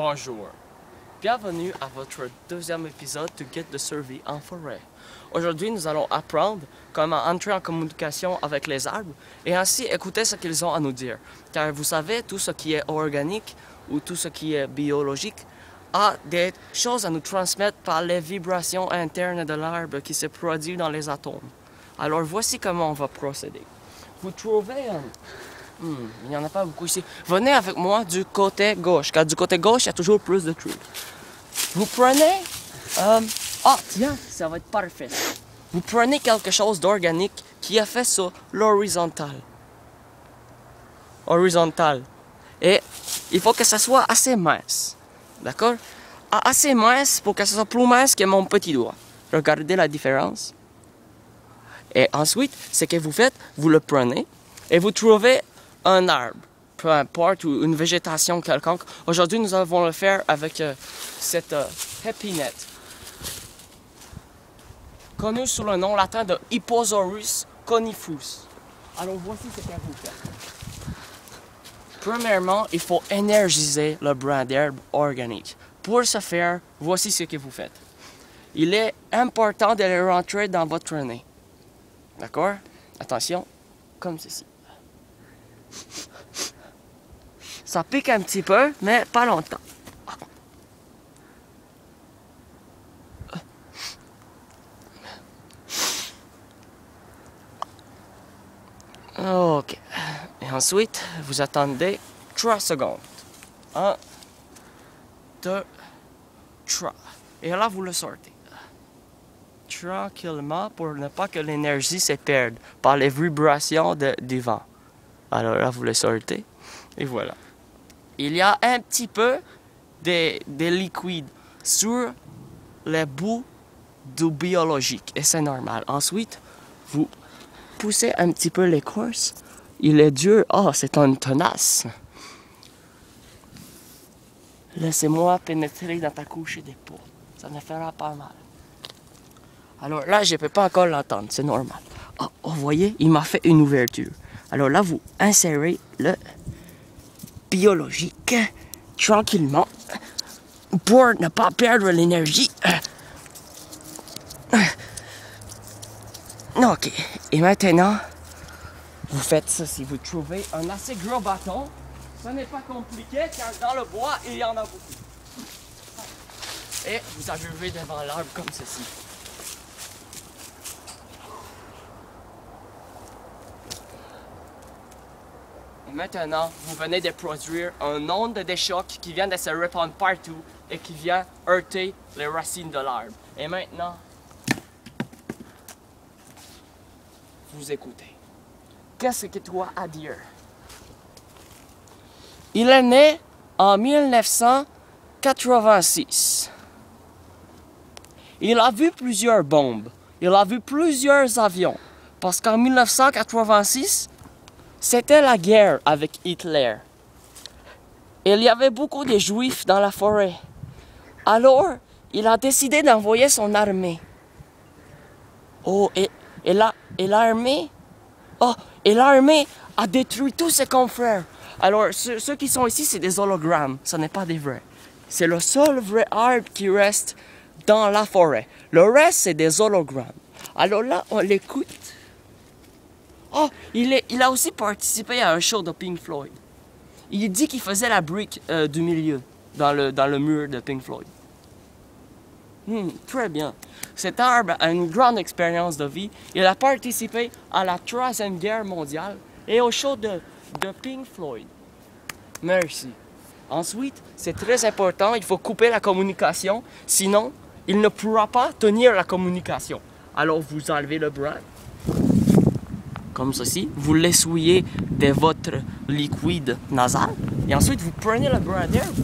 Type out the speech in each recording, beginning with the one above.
Bonjour. Bienvenue à votre deuxième épisode de Guide de survie en forêt. Aujourd'hui, nous allons apprendre comment entrer en communication avec les arbres et ainsi écouter ce qu'ils ont à nous dire. Car vous savez, tout ce qui est organique ou tout ce qui est biologique a des choses à nous transmettre par les vibrations internes de l'arbre qui se produisent dans les atomes. Alors voici comment on va procéder. Vous trouvez il n'y en a pas beaucoup ici. Venez avec moi du côté gauche, car du côté gauche, il y a toujours plus de trucs. Vous prenez... tiens, ça va être parfait. Vous prenez quelque chose d'organique qui est fait sur l'horizontale. Et il faut que ça soit assez mince. D'accord? Assez mince pour que ça soit plus mince que mon petit doigt. Regardez la différence. Et ensuite, ce que vous faites, vous le prenez et vous trouvez un arbre, peu importe, ou une végétation quelconque. Aujourd'hui, nous allons le faire avec cette épinette, connue sous le nom latin de Hipposaurus conifus. Alors, voici ce que vous faites. Premièrement, il faut énergiser le brin d'herbe organique. Pour ce faire, voici ce que vous faites. Il est important de le rentrer dans votre nez. D'accord? Attention, comme ceci. Ça pique un petit peu, mais pas longtemps. Ok. Et ensuite, vous attendez 3 secondes. 1, 2, 3. Et là, vous le sortez. Tranquillement pour ne pas que l'énergie se perde par les vibrations du vent. Alors là, vous le sortez. Et voilà. Il y a un petit peu de liquide sur les bouts du biologique. Et c'est normal. Ensuite, vous poussez un petit peu l'écorce. Il est dur. Oh, c'est un tenace. Laissez-moi pénétrer dans ta couche d'épaule. Ça ne fera pas mal. Alors là, je ne peux pas encore l'entendre. C'est normal. Oh, vous voyez, il m'a fait une ouverture. Alors là, vous insérez le biologique tranquillement pour ne pas perdre l'énergie. Ok. Et maintenant, vous faites ça si vous trouvez un assez gros bâton. Ce n'est pas compliqué car dans le bois, il y en a beaucoup. Et vous arrivez devant l'arbre comme ceci. Et maintenant, vous venez de produire un onde de choc qui vient de se répandre partout et qui vient heurter les racines de l'arbre. Et maintenant, vous écoutez. Qu'est-ce que toi as à dire? Il est né en 1986. Il a vu plusieurs bombes. Il a vu plusieurs avions. Parce qu'en 1986, c'était la guerre avec Hitler. Il y avait beaucoup de Juifs dans la forêt. Alors, il a décidé d'envoyer son armée. Oh, et l'armée a détruit tous ses confrères. Alors, ceux qui sont ici, c'est des hologrammes. Ce n'est pas des vrais. C'est le seul vrai arbre qui reste dans la forêt. Le reste, c'est des hologrammes. Alors là, on l'écoute. Oh, il a aussi participé à un show de Pink Floyd. Il dit qu'il faisait la brique du milieu dans le mur de Pink Floyd. Très bien. Cet arbre a une grande expérience de vie. Il a participé à la Troisième Guerre mondiale et au show de Pink Floyd. Merci. Ensuite, c'est très important, il faut couper la communication, sinon, il ne pourra pas tenir la communication. Alors, vous enlevez le bras. Comme ceci, vous l'essuyez de votre liquide nasal et ensuite vous prenez le brin d'herbe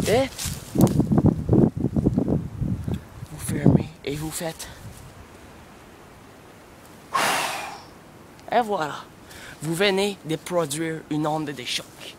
et vous fermez et vous faites. Et voilà, vous venez de produire une onde de choc.